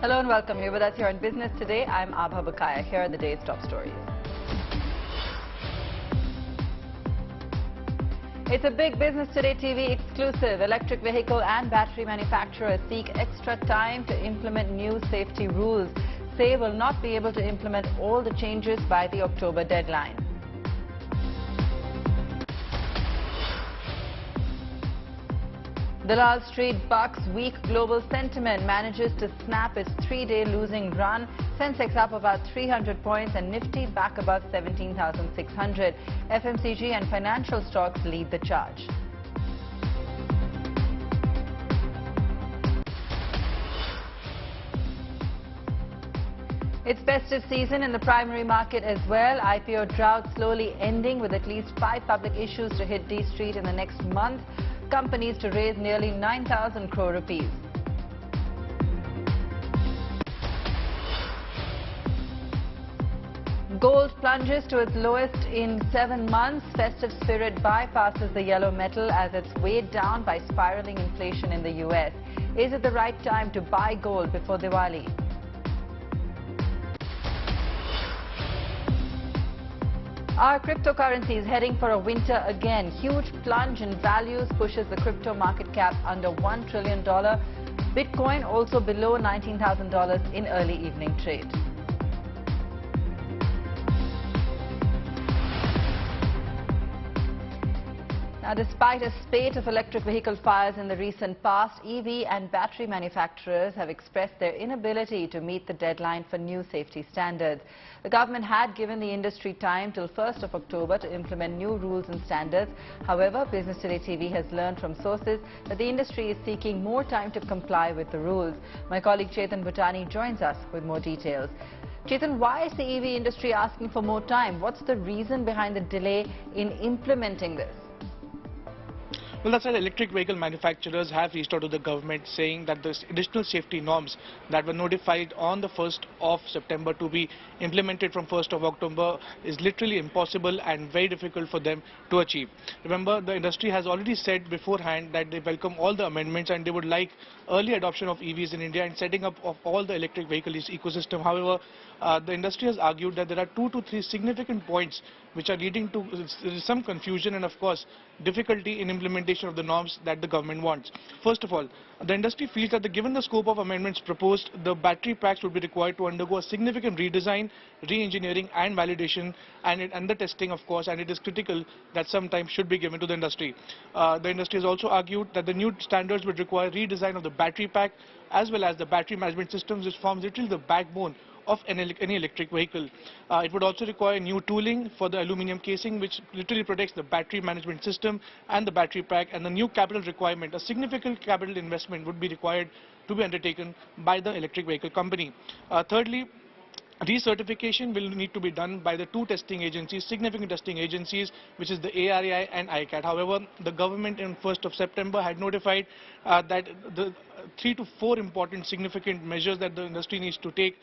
Hello and welcome. You're with us here on Business Today. I'm Abha Bakaya. Here are the day's top stories. It's a big Business Today TV exclusive. Electric vehicle and battery manufacturers seek extra time to implement new safety rules. Say will not be able to implement all the changes by the October deadline. The Wall Street bucks weak global sentiment, manages to snap its three-day losing run. Sensex up about 300 points and Nifty back above 17,600. FMCG and financial stocks lead the charge. It's festive season in the primary market as well. IPO drought slowly ending with at least 5 public issues to hit D Street in the next month. Companies to raise nearly 9,000 crore rupees. Gold plunges to its lowest in 7 months. Festive spirit bypasses the yellow metal as it's weighed down by spiraling inflation in the US. Is it the right time to buy gold before Diwali? Are cryptocurrencies heading for a winter again? Huge plunge in values pushes the crypto market cap under $1 trillion. Bitcoin also below $19,000 in early evening trade. Now, despite a spate of electric vehicle fires in the recent past, EV and battery manufacturers have expressed their inability to meet the deadline for new safety standards. The government had given the industry time till 1st of October to implement new rules and standards. However, Business Today TV has learned from sources that the industry is seeking more time to comply with the rules. My colleague Chetan Bhutani joins us with more details. Chetan, why is the EV industry asking for more time? What's the reason behind the delay in implementing this? Well, that's right. Electric vehicle manufacturers have reached out to the government saying that the additional safety norms that were notified on the 1st of September to be implemented from 1st of October is literally impossible and very difficult for them to achieve. Remember, the industry has already said beforehand that they welcome all the amendments and they would like early adoption of EVs in India and setting up of all the electric vehicle ecosystem. However, the industry has argued that there are 2 to 3 significant points which are leading to some confusion and, of course, difficulty in implementation of the norms that the government wants. First of all, the industry feels that given the scope of amendments proposed, the battery packs would be required to undergo a significant redesign, re-engineering and validation and the testing, of course, and it is critical that some time should be given to the industry. The industry has also argued that the new standards would require redesign of the battery pack as well as the battery management systems, which forms literally the backbone of any electric vehicle. It would also require new tooling for the aluminum casing, which literally protects the battery management system and the battery pack, and the new capital requirement, a significant capital investment would be required to be undertaken by the electric vehicle company. Thirdly, recertification will need to be done by the 2 testing agencies, significant testing agencies, which is the ARAI and ICAT. However, the government on 1st of September had notified that the 3 to 4 important significant measures that the industry needs to take,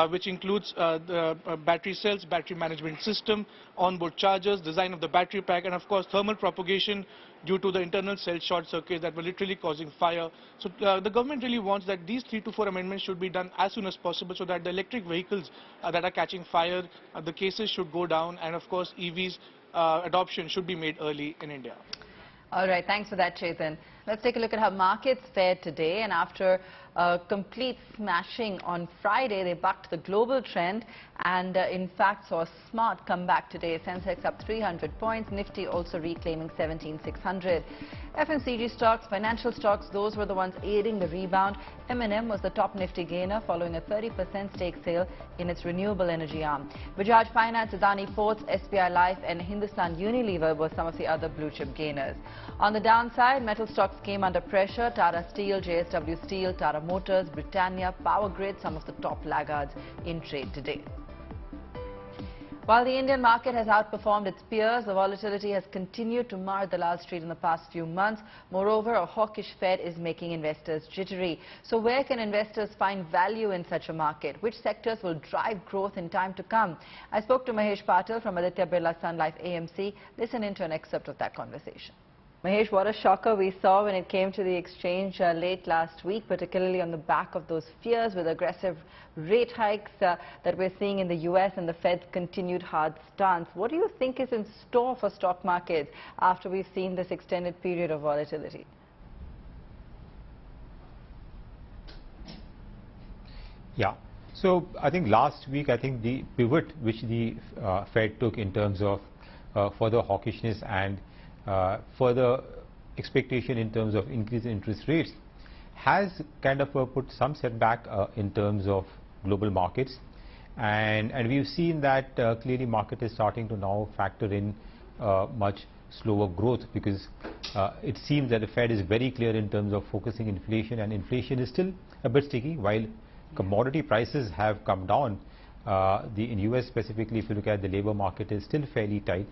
which includes the battery cells, battery management system, onboard chargers, design of the battery pack, and of course thermal propagation due to the internal cell short circuits that were literally causing fire. So the government really wants that these 3 to 4 amendments should be done as soon as possible so that the electric vehicles that are catching fire, the cases should go down, and of course EVs adoption should be made early in India. All right, thanks for that, Chetan. Let's take a look at how markets fared today. And after a complete smashing on Friday, they bucked the global trend and in fact saw a smart comeback today. Sensex up 300 points, Nifty also reclaiming 17,600. FMCG stocks, financial stocks, those were the ones aiding the rebound. M&M was the top Nifty gainer following a 30% stake sale in its renewable energy arm. Bajaj Finance, Adani Ports, SBI Life and Hindustan Unilever were some of the other blue chip gainers. On the downside, metal stocks came under pressure. Tata Steel, JSW Steel, Tata Motors, Britannia, Power Grid, some of the top laggards in trade today. While the Indian market has outperformed its peers, the volatility has continued to mar the Wall Street in the past few months. Moreover, a hawkish Fed is making investors jittery. So where can investors find value in such a market? Which sectors will drive growth in time to come? I spoke to Mahesh Patil from Aditya Birla Sun Life AMC. Listen into an excerpt of that conversation. Mahesh, what a shocker we saw when it came to the exchange late last week, particularly on the back of those fears with aggressive rate hikes that we're seeing in the US and the Fed's continued hard stance. What do you think is in store for stock markets after we've seen this extended period of volatility? Yeah. So I think last week, I think the pivot which the Fed took in terms of further hawkishness and further expectation in terms of increase in interest rates has kind of put some setback in terms of global markets, and we've seen that clearly market is starting to now factor in much slower growth, because it seems that the Fed is very clear in terms of focusing inflation, and inflation is still a bit sticky while commodity prices have come down. In US specifically, if you look at the labor market, is still fairly tight,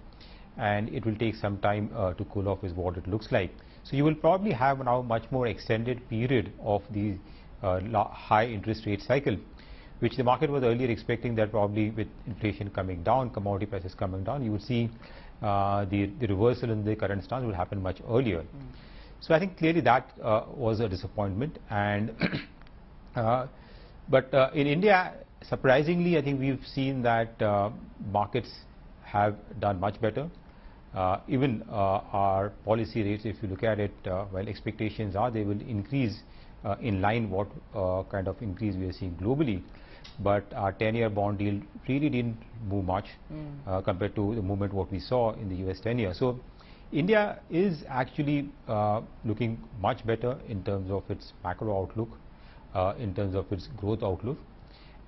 and it will take some time to cool off is what it looks like. So you will probably have now much more extended period of the high interest rate cycle, which the market was earlier expecting that probably with inflation coming down, commodity prices coming down, you would see the reversal in the current stance will happen much earlier. So I think clearly that was a disappointment. And but in India, surprisingly, I think we've seen that markets have done much better. Even our policy rates, if you look at it, while expectations are they will increase in line what kind of increase we are seeing globally, but our 10-year bond yield really didn't move much compared to the movement what we saw in the US 10-year. So India is actually looking much better in terms of its macro outlook, in terms of its growth outlook,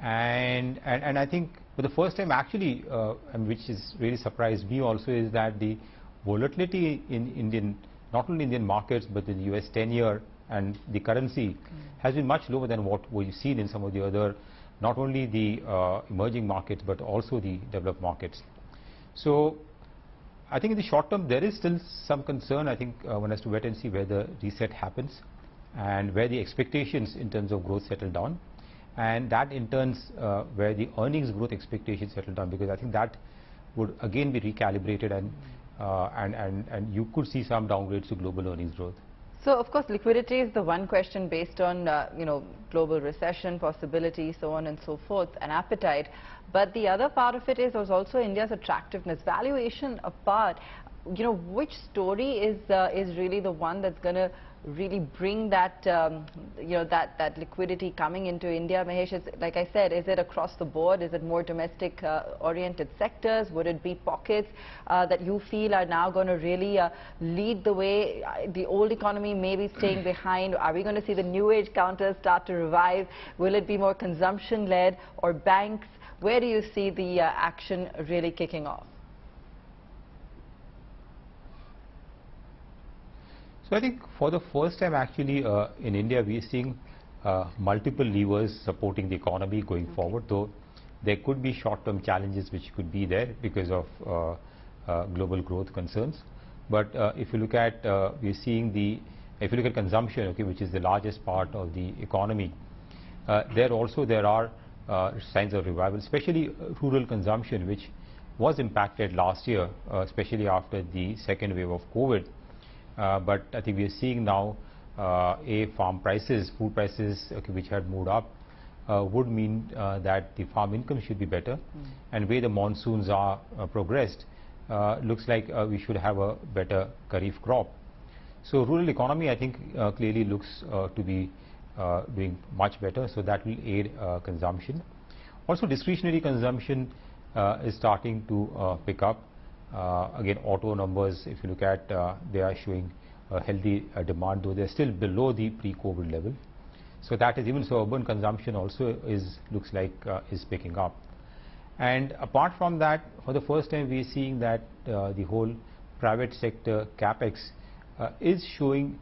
and I think for the first time actually, and which is really surprised me also, is that the volatility in not only Indian markets but in the US 10-year and the currency has been much lower than what we've seen in some of the other, not only the emerging markets but also the developed markets. So I think in the short term there is still some concern. I think one has to wait and see where the reset happens and where the expectations in terms of growth settle down, and that in turn where the earnings growth expectations settle down, because I think that would again be recalibrated, and you could see some downgrades to global earnings growth. So of course liquidity is the one question based on global recession possibility, so on and so forth, and appetite. But the other part of it is also India's attractiveness. Valuation apart, which story is really the one that's going to really bring that that liquidity coming into India? Mahesh, like I said, is it across the board? Is it more domestic oriented sectors? Would it be pockets that you feel are now going to really lead the way? The old economy may be staying behind. Are we going to see the new age counters start to revive? Will it be more consumption led, or banks? Where do you see the action really kicking off? So I think for the first time actually in India we are seeing multiple levers supporting the economy going forward, though there could be short-term challenges which could be there because of global growth concerns. But if you look at if you look at consumption, okay, which is the largest part of the economy, there are signs of revival, especially rural consumption, which was impacted last year, especially after the second wave of COVID. But I think we are seeing now farm prices, food prices, okay, which had moved up, would mean that the farm income should be better, and where the monsoons are progressed, looks like we should have a better kharif crop. So rural economy, I think clearly looks to be doing much better, so that will aid consumption. Also discretionary consumption is starting to pick up. Again, auto numbers, if you look at, they are showing a healthy demand, though they're still below the pre-COVID level. So that is, even so urban consumption also looks like is picking up. And apart from that, for the first time we are seeing that the whole private sector capex is showing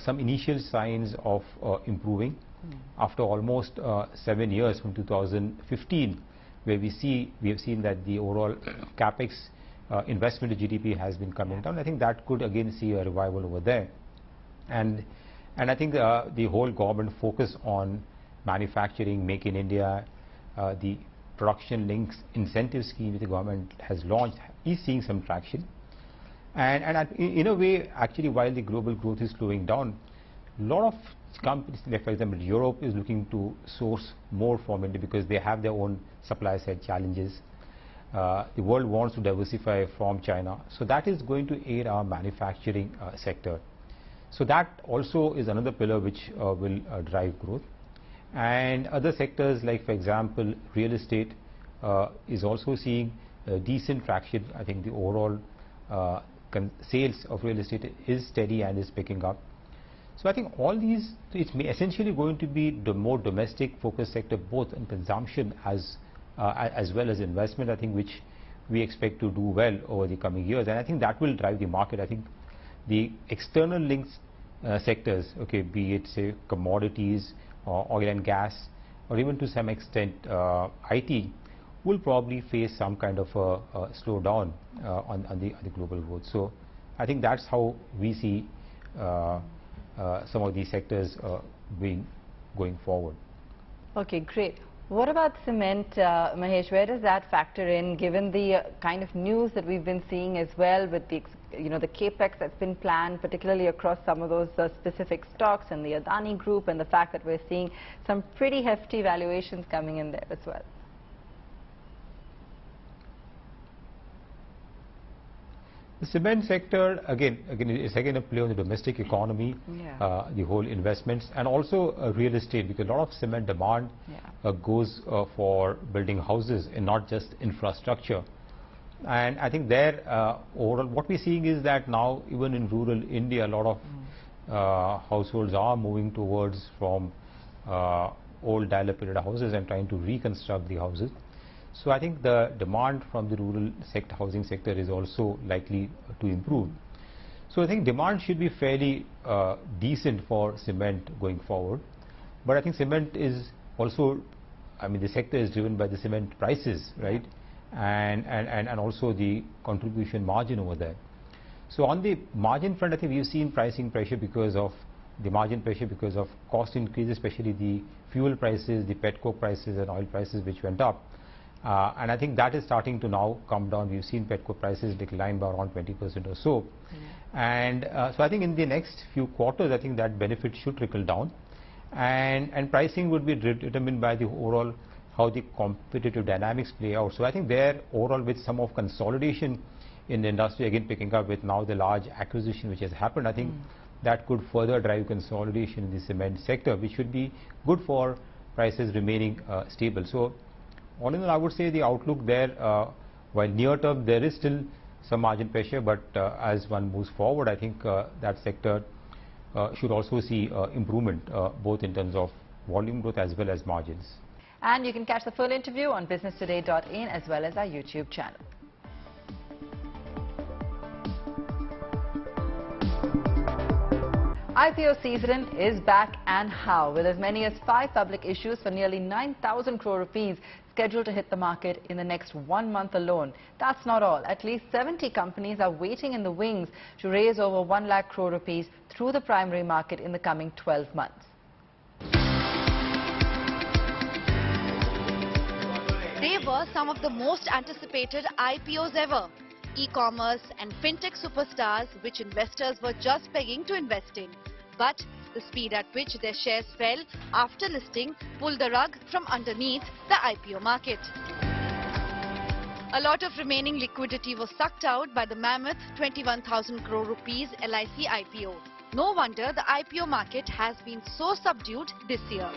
some initial signs of improving after almost 7 years, from 2015, where we have seen that the overall capex investment to GDP has been coming down. I think that could again see a revival over there, and I think the whole government focus on manufacturing, Make in India, the production links incentive scheme the government has launched is seeing some traction. In a way, actually, while the global growth is slowing down, a lot of companies, like for example, Europe is looking to source more from India because they have their own supply side challenges. The world wants to diversify from China, so that is going to aid our manufacturing sector. So that also is another pillar which will drive growth. And other sectors like, for example, real estate is also seeing decent traction. I think the overall sales of real estate is steady and is picking up. So I think all these, it's essentially going to be the more domestic focused sector, both in consumption as well as investment, I think, which we expect to do well over the coming years. And I think that will drive the market. I think the external links sectors, okay, be it say commodities or oil and gas, or even to some extent IT, will probably face some kind of a slowdown on the global growth. So I think that's how we see some of these sectors going forward. Okay, great. What about cement, Mahesh? Where does that factor in, given the kind of news that we've been seeing as well with the, the capex that's been planned, particularly across some of those specific stocks and the Adani group, and the fact that we're seeing some pretty hefty valuations coming in there as well? The cement sector, again, is again a play on the domestic economy, the whole investments, and also real estate, because a lot of cement demand goes for building houses and not just infrastructure. And I think there, overall, what we're seeing is that now, even in rural India, a lot of households are moving towards from old dilapidated houses and trying to reconstruct the houses. So I think the demand from the rural sector, housing sector, is also likely to improve. So I think demand should be fairly decent for cement going forward. But I think cement is also, I mean, the sector is driven by the cement prices, right? And also the contribution margin over there. So on the margin front, I think we've seen pricing pressure because of the margin pressure because of cost increases, especially the fuel prices, the petcoke prices and oil prices which went up. And I think that is starting to now come down. We've seen petcoke prices decline by around 20% or so. And so I think in the next few quarters, I think that benefit should trickle down. And pricing would be determined by the overall how the competitive dynamics play out. So I think there overall, with some of consolidation in the industry again picking up with now the large acquisition which has happened, I think that could further drive consolidation in the cement sector, which should be good for prices remaining stable. So all in all, I would say the outlook there, while near term there is still some margin pressure, but as one moves forward, I think that sector should also see improvement, both in terms of volume growth as well as margins. And you can catch the full interview on businesstoday.in as well as our YouTube channel. IPO season is back, and how, with as many as 5 public issues for nearly 9,000 crore rupees scheduled to hit the market in the next 1 month alone. That's not all. At least 70 companies are waiting in the wings to raise over 1 lakh crore rupees through the primary market in the coming 12 months. They were some of the most anticipated IPOs ever. E-commerce and fintech superstars which investors were just begging to invest in. But the speed at which their shares fell after listing pulled the rug from underneath the IPO market. A lot of remaining liquidity was sucked out by the mammoth 21,000 crore rupees LIC IPO. No wonder the IPO market has been so subdued this year.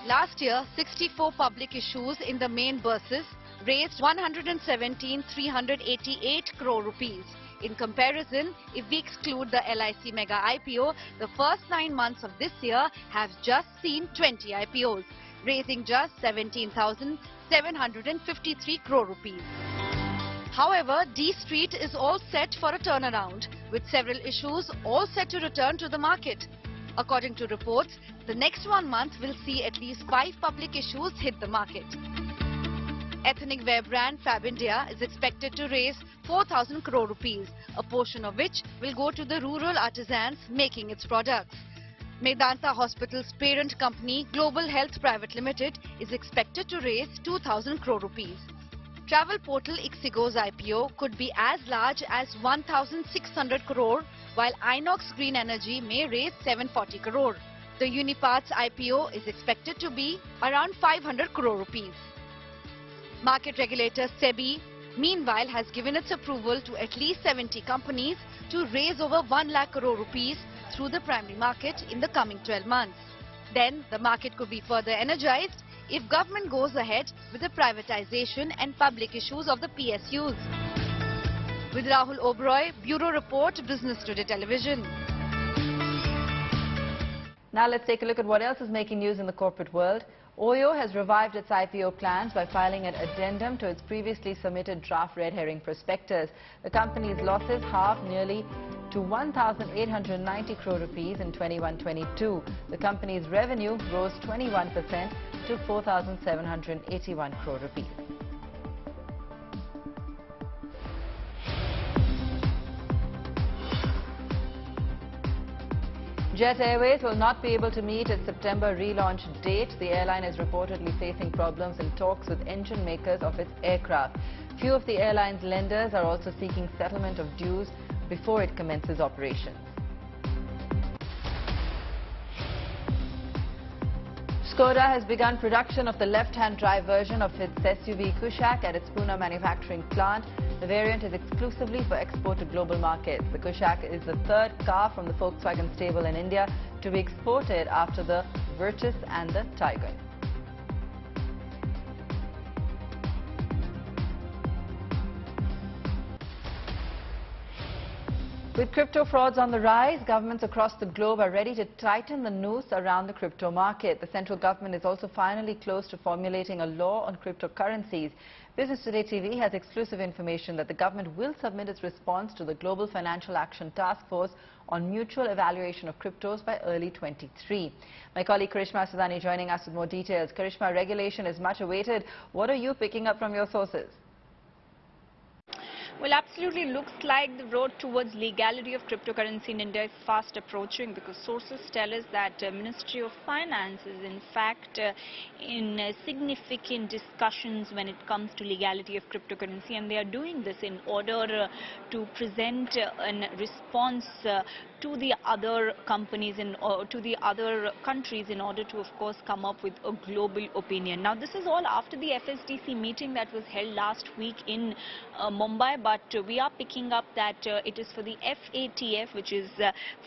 Last year, 64 public issues in the main bourses raised 117,388 crore rupees. In comparison, if we exclude the LIC mega IPO, the first 9 months of this year have just seen 20 IPOs, raising just 17,753 crore rupees. However, D Street is all set for a turnaround, with several issues all set to return to the market. According to reports, the next 1 month will see at least 5 public issues hit the market. Ethnic wear brand Fab India is expected to raise 4,000 crore rupees, a portion of which will go to the rural artisans making its products. Medanta Hospital's parent company Global Health Private Limited is expected to raise 2,000 crore rupees. Travel portal Ixigo's IPO could be as large as 1,600 crore, while Inox Green Energy may raise 740 crore. The Unipart's IPO is expected to be around 500 crore rupees. Market regulator SEBI, meanwhile, has given its approval to at least 70 companies to raise over 1 lakh crore rupees through the primary market in the coming 12 months. Then the market could be further energized if government goes ahead with the privatization and public issues of the PSUs. With Rahul Oberoi, Bureau Report, Business Today Television. Now let's take a look at what else is making news in the corporate world. Oyo has revived its IPO plans by filing an addendum to its previously submitted draft red herring prospectus. The company's losses halved nearly to 1,890 crore rupees in 21-22. The company's revenue rose 21% to 4,781 crore rupees. Jet Airways will not be able to meet its September relaunch date. The airline is reportedly facing problems in talks with engine makers of its aircraft. Few of the airline's lenders are also seeking settlement of dues before it commences operations. Skoda has begun production of the left-hand drive version of its SUV Kushaq at its Pune manufacturing plant. The variant is exclusively for export to global markets. The Kushaq is the third car from the Volkswagen stable in India to be exported after the Virtus and the Tiger. With crypto frauds on the rise, governments across the globe are ready to tighten the noose around the crypto market. The central government is also finally close to formulating a law on cryptocurrencies. Business Today TV has exclusive information that the government will submit its response to the Global Financial Action Task Force on mutual evaluation of cryptos by early 23. My colleague Karishma Adani joining us with more details. Karishma, regulation is much awaited. What are you picking up from your sources? Well, absolutely looks like the road towards legality of cryptocurrency in India is fast approaching, because sources tell us that Ministry of Finance is in fact in significant discussions when it comes to legality of cryptocurrency, and they are doing this in order to present a response to the other companies to the other countries in order to, of course, come up with a global opinion. Now, this is all after the FSDC meeting that was held last week in Mumbai, but we are picking up that it is for the FATF, which is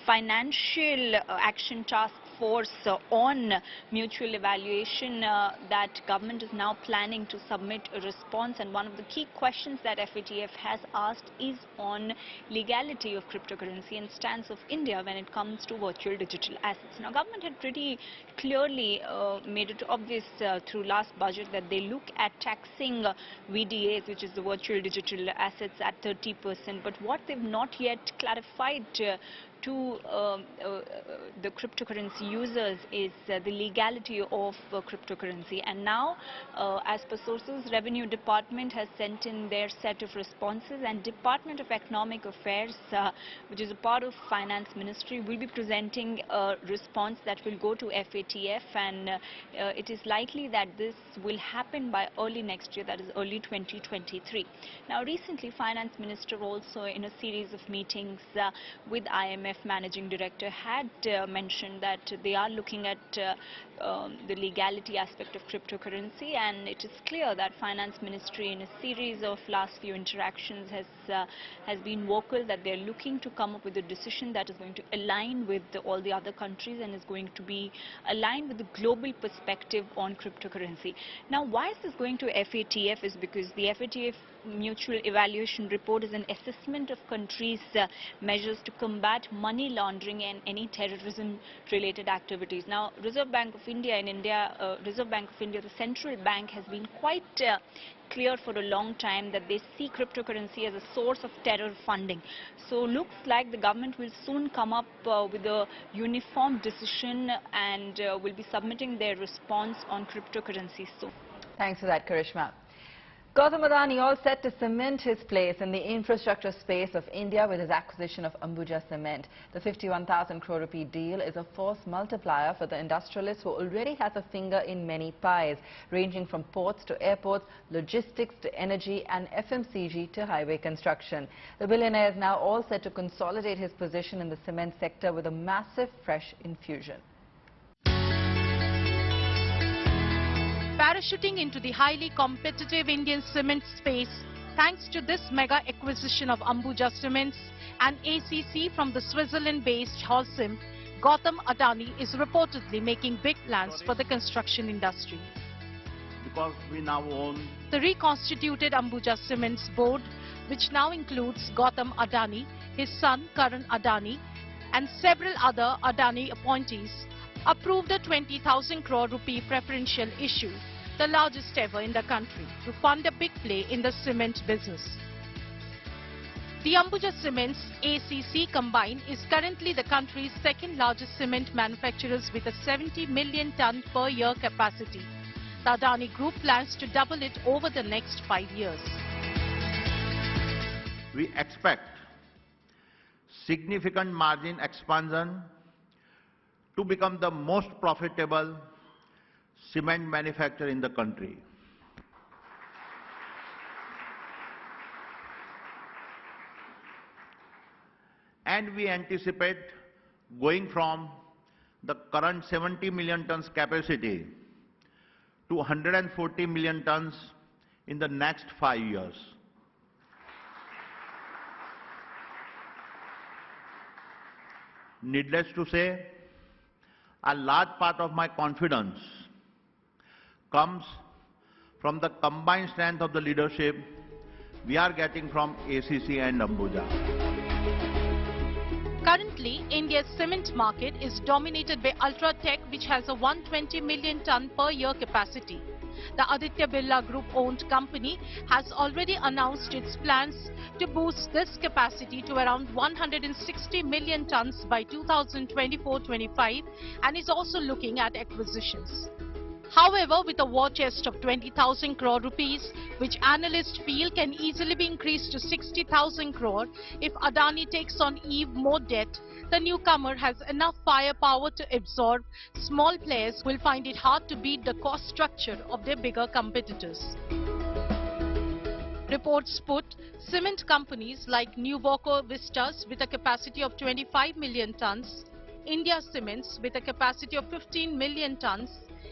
Financial Action Task Force on mutual evaluation, that government is now planning to submit a response, and one of the key questions that FATF has asked is on legality of cryptocurrency and stance of India when it comes to virtual digital assets. Now, government had pretty clearly made it obvious through last budget that they look at taxing VDAs, which is the virtual digital assets, at 30%, but what they've not yet clarified to the cryptocurrency users is the legality of cryptocurrency. And now, as per sources, Revenue Department has sent in their set of responses, and Department of Economic Affairs, which is a part of Finance Ministry, will be presenting a response that will go to FATF, and it is likely that this will happen by early next year, that is early 2023. Now, recently, Finance Minister also, in a series of meetings with IMF Managing Director, had mentioned that they are looking at the legality aspect of cryptocurrency, and it is clear that Finance Ministry, in a series of last few interactions, has been vocal that they are looking to come up with a decision that is going to align with all the other countries and is going to be aligned with the global perspective on cryptocurrency. Now, why is this going to FATF is because the FATF Mutual Evaluation Report is an assessment of countries' measures to combat money laundering and any terrorism-related activities. Now, Reserve Bank of India in India, Reserve Bank of India, the central bank, has been quite clear for a long time that they see cryptocurrency as a source of terror funding. So, looks like the government will soon come up with a uniform decision and will be submitting their response on cryptocurrency soon. Thanks for that, Karishma. Gautam Adani all set to cement his place in the infrastructure space of India with his acquisition of Ambuja Cement. The 51,000 crore rupee deal is a force multiplier for the industrialist who already has a finger in many pies, ranging from ports to airports, logistics to energy and FMCG to highway construction. The billionaire is now all set to consolidate his position in the cement sector with a massive fresh infusion. Parachuting into the highly competitive Indian cement space thanks to this mega acquisition of Ambuja Cements and ACC from the Switzerland-based Holcim, Gautam Adani is reportedly making big plans for the construction industry. Because we now own the reconstituted Ambuja Cements board, which now includes Gautam Adani, his son Karan Adani, and several other Adani appointees, approved a 20,000 crore rupee preferential issue, the largest ever in the country, to fund a big play in the cement business. The Ambuja Cements ACC combined is currently the country's second largest cement manufacturers with a 70 million ton per year capacity. The Adani Group plans to double it over the next 5 years. We expect significant margin expansion to become the most profitable cement manufacturer in the country. And we anticipate going from the current 70 million tons capacity to 140 million tons in the next 5 years. Needless to say, a large part of my confidence comes from the combined strength of the leadership we are getting from ACC and Ambuja. Currently, India's cement market is dominated by Ultratech, which has a 120 million ton per year capacity. The Aditya Birla Group-owned company has already announced its plans to boost this capacity to around 160 million tons by 2024-25 and is also looking at acquisitions. However, with a war chest of 20,000 crore rupees, which analysts feel can easily be increased to 60,000 crore if Adani takes on even more debt, the newcomer has enough firepower to absorb. Small players will find it hard to beat the cost structure of their bigger competitors. Reports put cement companies like Nuvoco Vistas with a capacity of 25 million tons, India Cements with a capacity of 15 million tons,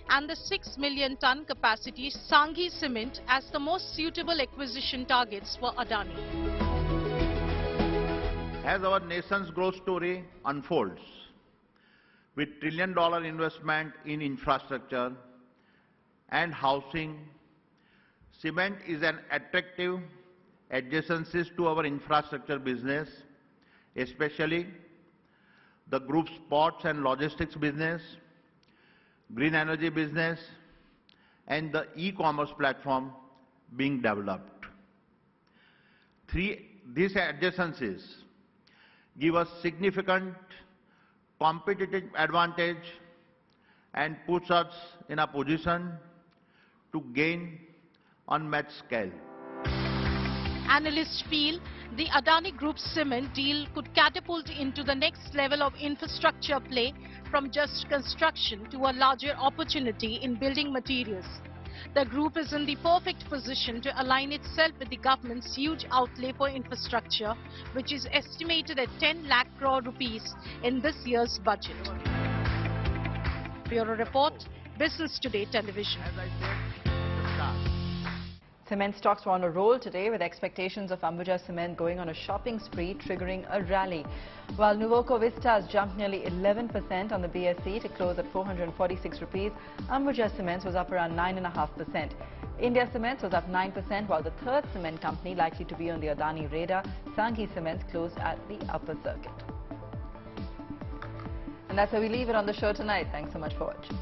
and the 6 million ton capacity Sanghi Cement as the most suitable acquisition targets for Adani. As our nation's growth story unfolds, with trillion-dollar investment in infrastructure and housing, cement is an attractive adjacency to our infrastructure business, especially the group's ports and logistics business, green energy business, and the e-commerce platform being developed. These adjacencies give us significant competitive advantage and puts us in a position to gain unmatched scale. Analysts feel the Adani Group's cement deal could catapult into the next level of infrastructure play from just construction to a larger opportunity in building materials. The group is in the perfect position to align itself with the government's huge outlay for infrastructure, which is estimated at 10 lakh crore rupees in this year's budget. Bureau Report, Business Today Television. As I said, the start. Cement stocks were on a roll today with expectations of Ambuja Cement going on a shopping spree, triggering a rally. While Nuvoco Vistas jumped nearly 11% on the BSE to close at 446 rupees, Ambuja Cements was up around 9.5%. India Cements was up 9%, while the third cement company likely to be on the Adani radar, Sanghi Cements, closed at the upper circuit. And that's how we leave it on the show tonight. Thanks so much for watching.